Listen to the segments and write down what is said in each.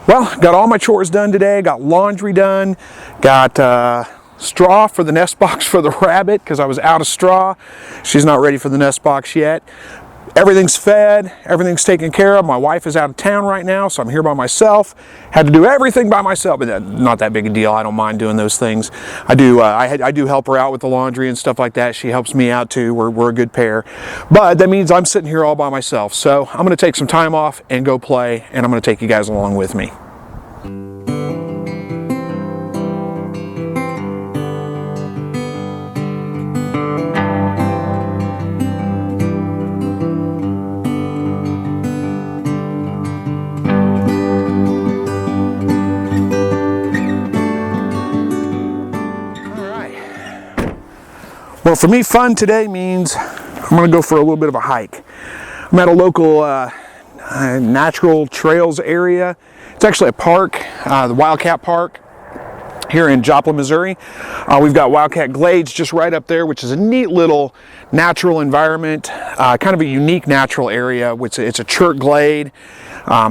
Well, got all my chores done today, got laundry done, got straw for the nest box for the rabbit because I was out of straw. She's not ready for the nest box yet. Everything's fed, everything's taken care of. My wife is out of town right now, so I'm here by myself. Had to do everything by myself, but not that big a deal. I don't mind doing those things. I do help her out with the laundry and stuff like that. She helps me out too. We're a good pair. But that means I'm sitting here all by myself. So I'm going to take some time off and go play, and I'm going to take you guys along with me. Well, for me, fun today means I'm going to go for a little bit of a hike. I'm at a local natural trails area. It's actually a park, the Wildcat Park here in Joplin, Missouri. We've got Wildcat Glades just right up there, which is a neat little natural environment, kind of a unique natural area. It's a chert glade,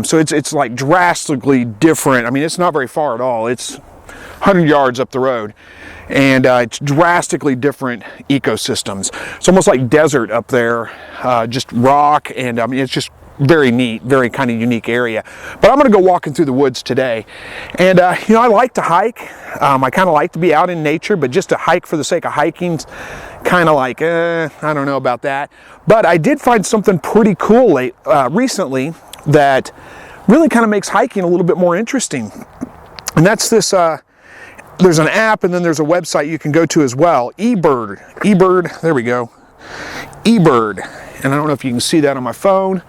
so it's like drastically different. I mean, it's not very far at all. It's 100 yards up the road. And it's drastically different ecosystems. It's almost like desert up there, just rock, and I mean, it's just very neat, very kind of unique area. But I'm going to go walking through the woods today. And you know, I like to hike. I kind of like to be out in nature, but just to hike for the sake of hiking, kind of like, I don't know about that. But I did find something pretty cool recently that really kind of makes hiking a little bit more interesting. And that's this, there's an app, and then there's a website you can go to as well. eBird, there we go. eBird, and I don't know if you can see that on my phone,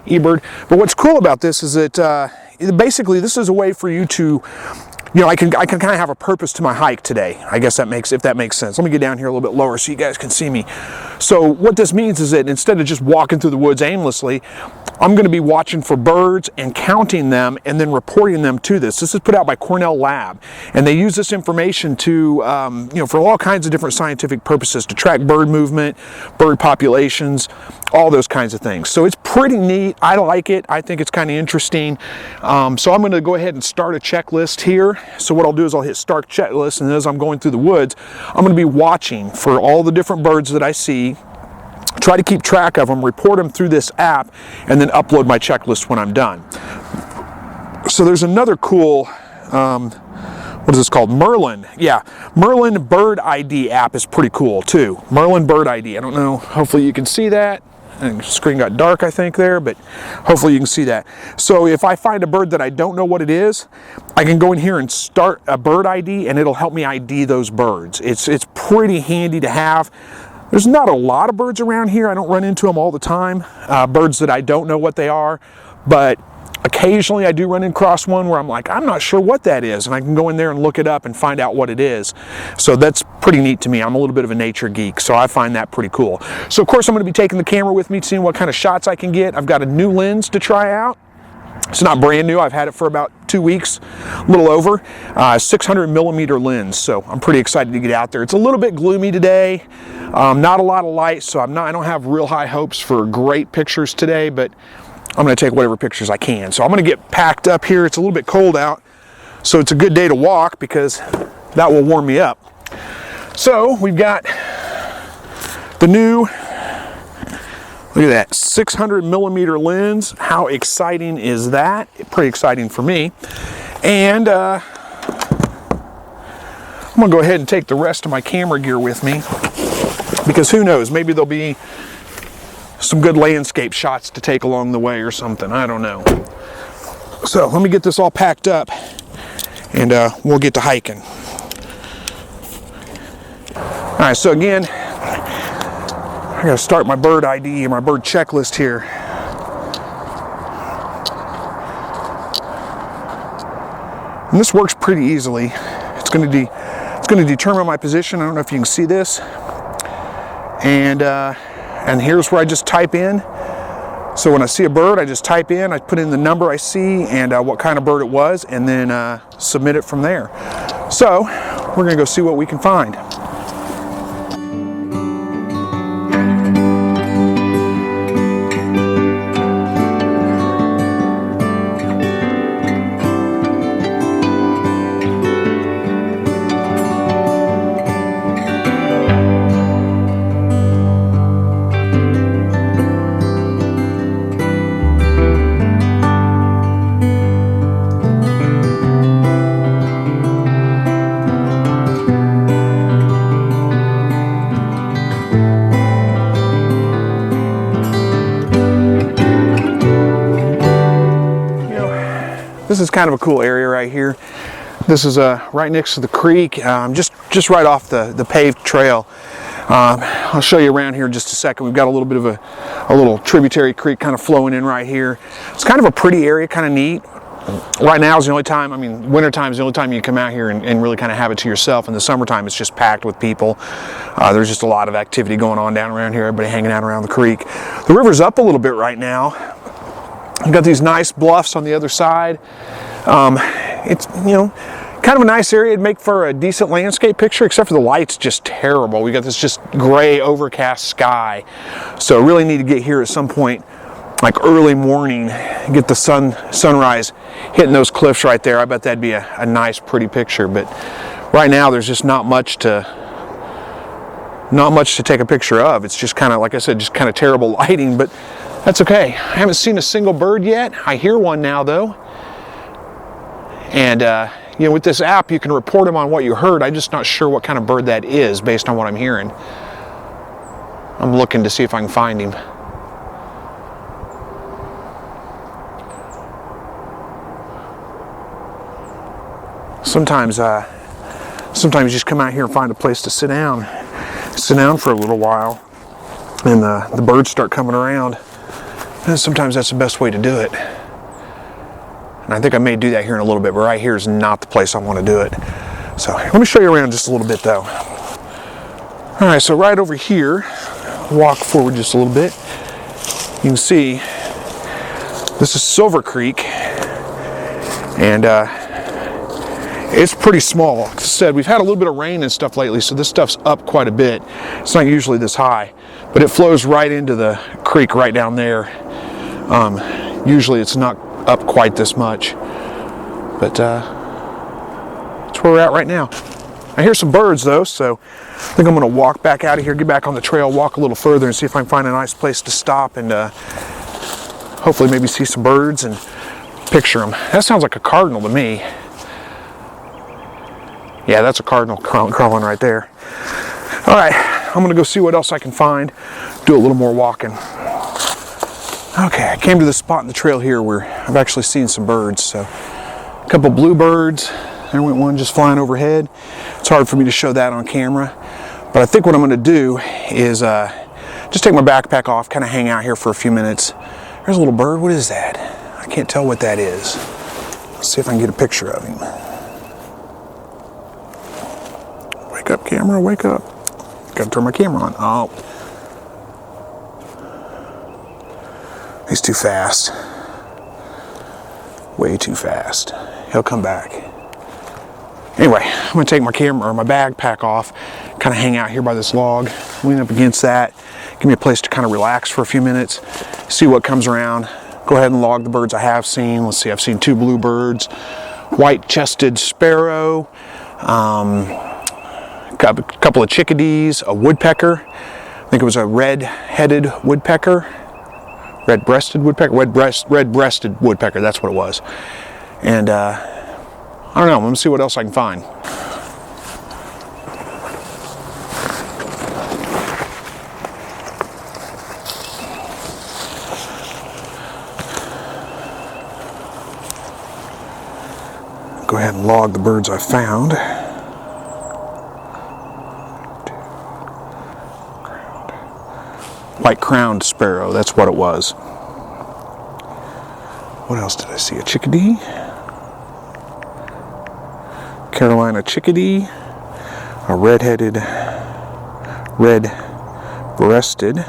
eBird. But what's cool about this is that basically this is a way for you to, you know, I can kind of have a purpose to my hike today. I guess if that makes sense. Let me get down here a little bit lower so you guys can see me. So what this means is that instead of just walking through the woods aimlessly, I'm going to be watching for birds and counting them and then reporting them to this. This is put out by Cornell Lab, and they use this information to, you know, for all kinds of different scientific purposes, to track bird movement, bird populations, all those kinds of things. So it's pretty neat. I like it. I think it's kind of interesting. So I'm going to go ahead and start a checklist here. So what I'll do is I'll hit start checklist, and as I'm going through the woods, I'm going to be watching for all the different birds that I see, try to keep track of them, report them through this app, and then upload my checklist when I'm done. So there's another cool, what is this called? Merlin. Yeah, Merlin Bird ID app is pretty cool too. Merlin Bird ID. I don't know, hopefully you can see that. The screen got dark, I think, there, but hopefully you can see that. So if I find a bird that I don't know what it is, I can go in here and start a bird ID, and it'll help me ID those birds. It's pretty handy to have. There's not a lot of birds around here. I don't run into them all the time, birds that I don't know what they are, but occasionally I do run across one where I'm like, I'm not sure what that is, and I can go in there and look it up and find out what it is. So that's pretty neat to me. I'm a little bit of a nature geek, so I find that pretty cool. So of course I'm going to be taking the camera with me, seeing what kind of shots I can get. I've got a new lens to try out. It's not brand new. I've had it for about 2 weeks, a little over. 600 millimeter lens, so I'm pretty excited to get out there. It's a little bit gloomy today, not a lot of light, so I don't have real high hopes for great pictures today, but I'm going to take whatever pictures I can. So I'm going to get packed up here. It's a little bit cold out, so it's a good day to walk because that will warm me up. So we've got the new, look at that, 600 millimeter lens. How exciting is that? Pretty exciting for me. And I'm going to go ahead and take the rest of my camera gear with me, because who knows, maybe there'll be some good landscape shots to take along the way or something. I don't know. So let me get this all packed up, and we'll get to hiking. All right, so again, I gotta start my bird ID and my bird checklist here. And this works pretty easily. It's gonna determine my position. I don't know if you can see this. And here's where I just type in. So when I see a bird, I just type in, I put in the number I see and what kind of bird it was, and then submit it from there. So we're gonna go see what we can find. this is kind of a cool area right here. This is right next to the creek, just right off the paved trail. I'll show you around here in just a second. We've got a little bit of a little tributary creek kind of flowing in right here. It's kind of a pretty area, kind of neat. Right now is the only time, I mean, wintertime is the only time you come out here and really kind of have it to yourself. In the summertime, it's just packed with people. There's just a lot of activity going on down around here, everybody hanging out around the creek. The river's up a little bit right now. You've got these nice bluffs on the other side. It's, you know, kind of a nice area. It'd make for a decent landscape picture, except for the light's just terrible. We got this just gray, overcast sky. So really need to get here at some point, like early morning, get the sunrise hitting those cliffs right there. I bet that'd be a nice, pretty picture. But right now, there's just not much to take a picture of. It's just kind of, like I said, just kind of terrible lighting, but that's okay. I haven't seen a single bird yet. I hear one now, though. And, you know, with this app, you can report them on what you heard. I'm just not sure what kind of bird that is based on what I'm hearing. I'm looking to see if I can find him. Sometimes you just come out here and find a place to sit down for a little while, and the birds start coming around. And sometimes that's the best way to do it. And I think I may do that here in a little bit, but right here is not the place I want to do it. So let me show you around just a little bit, though. All right, so right over here, walk forward just a little bit. You can see this is Silver Creek, and it's pretty small. Like I said, we've had a little bit of rain and stuff lately, so this stuff's up quite a bit. It's not usually this high, but it flows right into the creek right down there. Usually it's not up quite this much, but that's where we're at right now. I hear some birds though, so I think I'm going to walk back out of here, get back on the trail, walk a little further, and see if I can find a nice place to stop and hopefully maybe see some birds and picture them. That sounds like a cardinal to me. Yeah, that's a cardinal crawling right there. All right, I'm gonna go see what else I can find, do a little more walking. Okay, I came to this spot in the trail here where I've actually seen some birds. So a couple bluebirds, there went one just flying overhead. It's hard for me to show that on camera, but I think what I'm gonna do is just take my backpack off, kind of hang out here for a few minutes. There's a little bird, what is that? I can't tell what that is. Let's see if I can get a picture of him. Wake up, camera, wake up. Gotta turn my camera on. Oh. He's too fast. Way too fast. He'll come back. Anyway, I'm gonna take my camera or my backpack off, kind of hang out here by this log, lean up against that, give me a place to kind of relax for a few minutes, see what comes around. Go ahead and log the birds I have seen. Let's see, I've seen 2 bluebirds, white-chested sparrow, got a couple of chickadees, a woodpecker. I think it was a red-headed woodpecker, red-breasted woodpecker, red-breasted woodpecker, that's what it was. And I don't know, I'm gonna see what else I can find. Go ahead and log the birds I found. White-crowned sparrow, that's what it was. What else did I see? A chickadee? Carolina chickadee. A red-headed, red-breasted,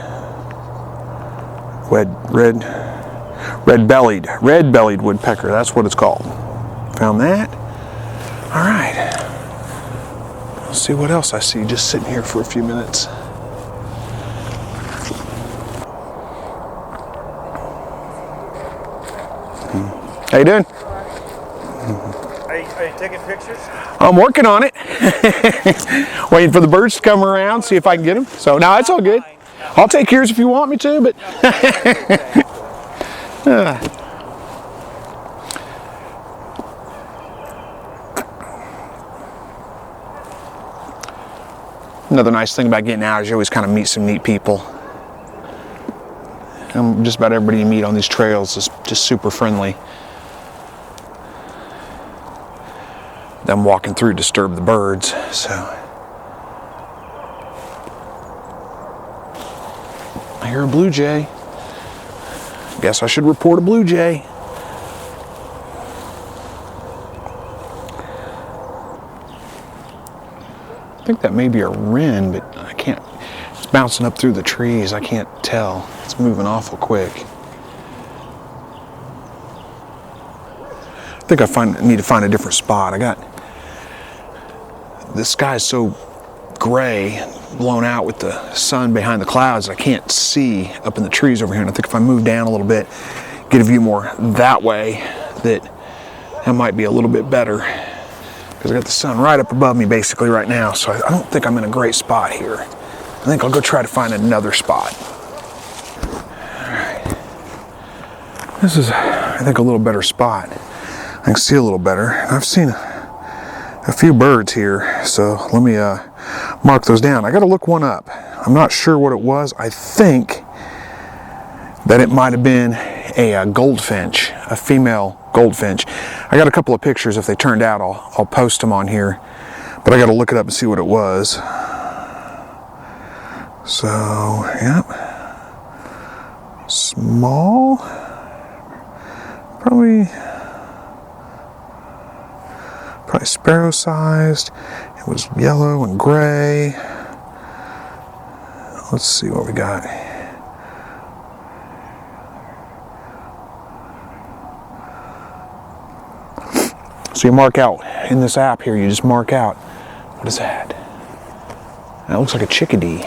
red-bellied woodpecker, that's what it's called. Found that. All right. Let's see what else I see just sitting here for a few minutes. How you doing? Are you taking pictures? I'm working on it. Waiting for the birds to come around, see if I can get them. So, no, it's all good. I'll take yours if you want me to, but... Another nice thing about getting out is you always kind of meet some neat people. Just about everybody you meet on these trails is just super friendly. them walking through disturb the birds. So I hear a blue jay. Guess I should report a blue jay. I think that may be a wren, but I can't. It's bouncing up through the trees. I can't tell. It's moving awful quick. I think I need to find a different spot. The sky's so gray, blown out with the sun behind the clouds, I can't see up in the trees over here. And I think if I move down a little bit, get a view more that way, that might be a little bit better. Because I got the sun right up above me basically right now, so I don't think I'm in a great spot here. I think I'll go try to find another spot. All right. This is, I think, a little better spot. I can see a little better. I've seen a few birds here, so let me mark those down. I got to look one up. I'm not sure what it was. I think that it might have been a goldfinch, a female goldfinch. I got a couple of pictures. If they turned out, I'll post them on here, but I got to look it up and see what it was. So, yep, small, probably sparrow-sized. It was yellow and gray. Let's see what we got. So you mark out in this app here, you just mark out, what is that? That looks like a chickadee.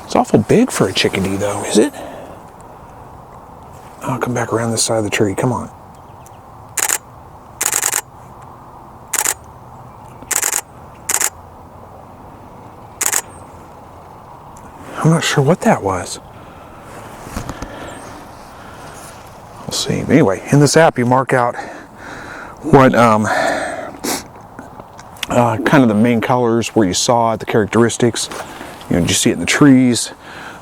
It's awful big for a chickadee though, is it? I'll come back around this side of the tree, come on. I'm not sure what that was. We'll see. Anyway, in this app you mark out what kind of the main colors, where you saw it, the characteristics. You know, did you see it in the trees,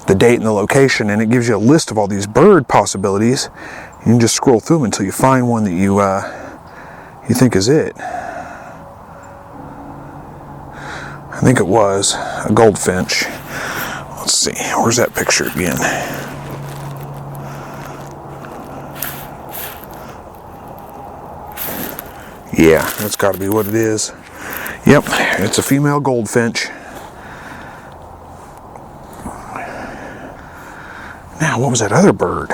the date and the location, and it gives you a list of all these bird possibilities. You can just scroll through them until you find one that you think is it. I think it was a goldfinch. Let's see, where's that picture again? Yeah, that's got to be what it is. Yep, it's a female goldfinch. Now, what was that other bird?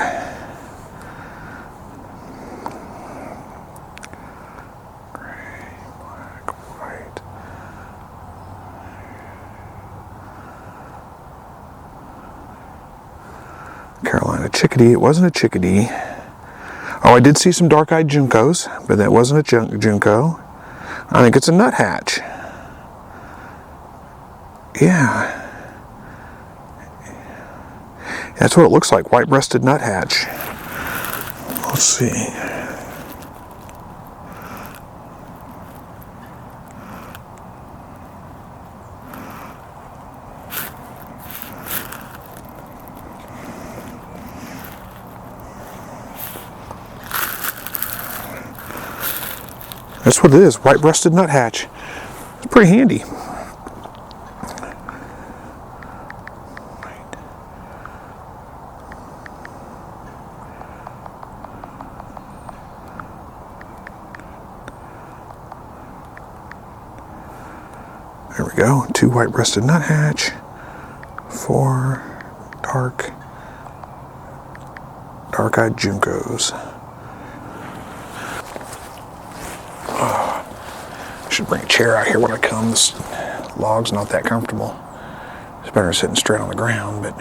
Gray, black, white. Carolina chickadee. It wasn't a chickadee. Oh, I did see some dark-eyed juncos, but that wasn't a junco. I think it's a nuthatch. Yeah. That's what it looks like, white-breasted nuthatch. Let's see. That's what it is, white-breasted nuthatch. It's pretty handy. There we go, 2 white-breasted nuthatch, 4 dark-eyed juncos. Should bring a chair out here when I come. This log's not that comfortable. It's better sitting straight on the ground, but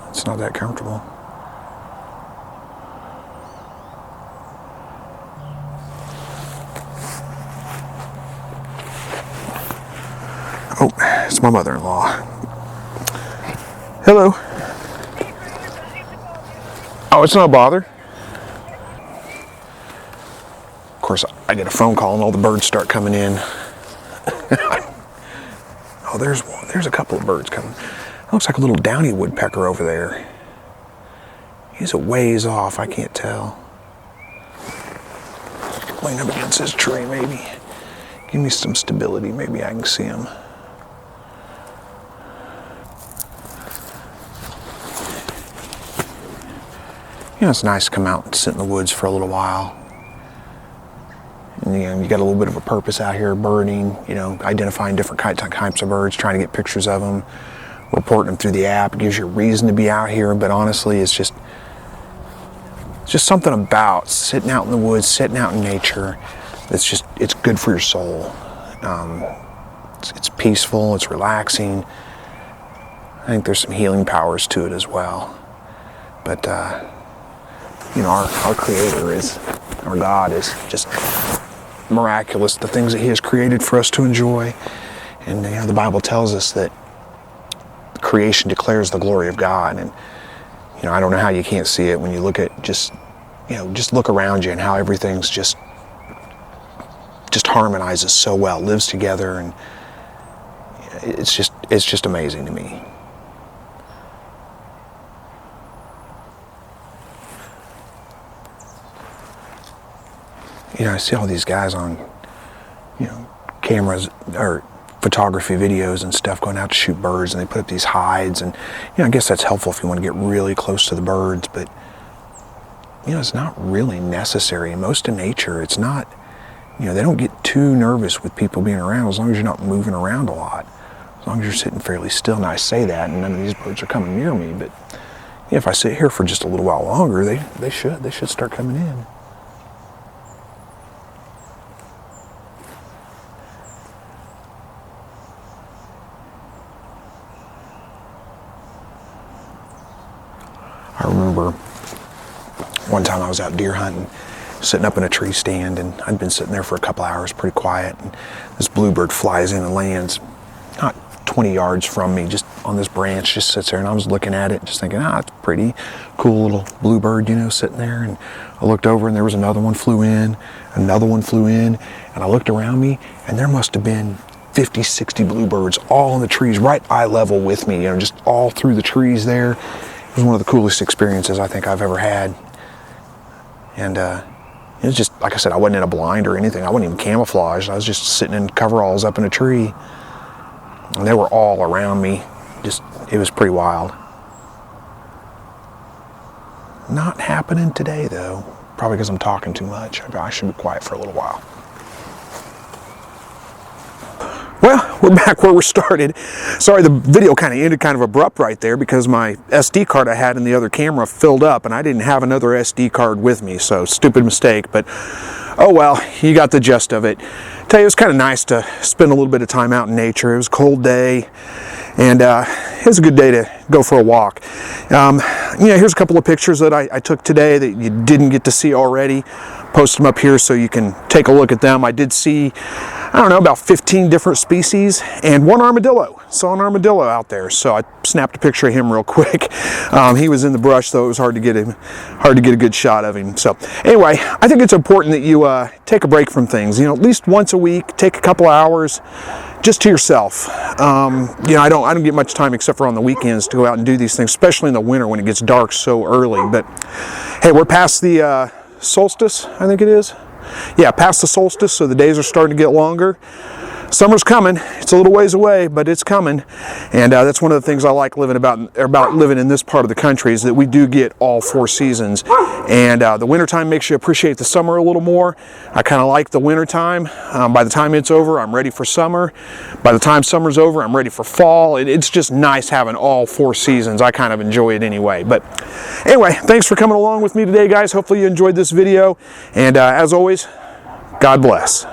it's not that comfortable. Oh, it's my mother-in-law. Hello. Oh, it's no bother. Of course, I get a phone call and all the birds start coming in. Oh, there's a couple of birds coming. Looks like a little downy woodpecker over there. He's a ways off, I can't tell. Lean up against this tree, maybe. Give me some stability, maybe I can see them. You know, it's nice to come out and sit in the woods for a little while. And, you know, you got a little bit of a purpose out here, birding, you know, identifying different types of birds, trying to get pictures of them, reporting them through the app. It gives you a reason to be out here, but honestly, it's just something about sitting out in the woods, sitting out in nature. It's good for your soul. It's peaceful, it's relaxing. I think there's some healing powers to it as well. But, you know, our Creator our God is just miraculous, the things that He has created for us to enjoy. And, you know, the Bible tells us that creation declares the glory of God. And, you know, I don't know how you can't see it when you look at just look around you and how everything's just harmonizes so well, lives together, and it's just amazing to me. You know, I see all these guys on, you know, cameras or photography videos and stuff going out to shoot birds, and they put up these hides, and, you know, I guess that's helpful if you want to get really close to the birds, but, you know, it's not really necessary. In most of nature, it's not, you know, they don't get too nervous with people being around as long as you're not moving around a lot, as long as you're sitting fairly still. And I say that, and none of these birds are coming near me, but you know, if I sit here for just a little while longer, they should start coming in. I remember one time I was out deer hunting, sitting up in a tree stand, and I'd been sitting there for a couple hours, pretty quiet, and this bluebird flies in and lands not 20 yards from me, just on this branch, just sits there, and I was looking at it, just thinking, it's pretty cool little bluebird, you know, sitting there. And I looked over, and there was another one flew in, another one flew in, and I looked around me, and there must have been 50, 60 bluebirds all in the trees, right eye level with me, you know, just all through the trees there. It was one of the coolest experiences I think I've ever had. And it was just, like I said, I wasn't in a blind or anything. I wasn't even camouflaged. I was just sitting in coveralls up in a tree. And they were all around me. It was pretty wild. Not happening today, though. Probably because I'm talking too much. I should be quiet for a little while. Well, we're back where we started. Sorry, the video kind of ended kind of abrupt right there because my SD card I had in the other camera filled up, and I didn't have another SD card with me, so stupid mistake, but oh well, you got the gist of it. Tell you, it was kind of nice to spend a little bit of time out in nature. It was a cold day, and it was a good day to go for a walk. Here's a couple of pictures that I took today that you didn't get to see already. Post them up here so you can take a look at them. I did see, I don't know, about 15 different species and one armadillo. Saw an armadillo out there, so I snapped a picture of him real quick. He was in the brush, so it was hard to get a good shot of him. So anyway, I think it's important that you take a break from things. You know, at least once a week, take a couple hours just to yourself. I don't get much time except for on the weekends to go out and do these things, especially in the winter when it gets dark so early. But hey, we're past the solstice, I think it is. Yeah, past the solstice, so the days are starting to get longer. Summer's coming. It's a little ways away, but it's coming. And that's one of the things I like about living in this part of the country is that we do get all 4 seasons. And the wintertime makes you appreciate the summer a little more. I kind of like the wintertime. By the time it's over, I'm ready for summer. By the time summer's over, I'm ready for fall. It's just nice having all 4 seasons. I kind of enjoy it anyway. But anyway, thanks for coming along with me today, guys. Hopefully you enjoyed this video. And as always, God bless.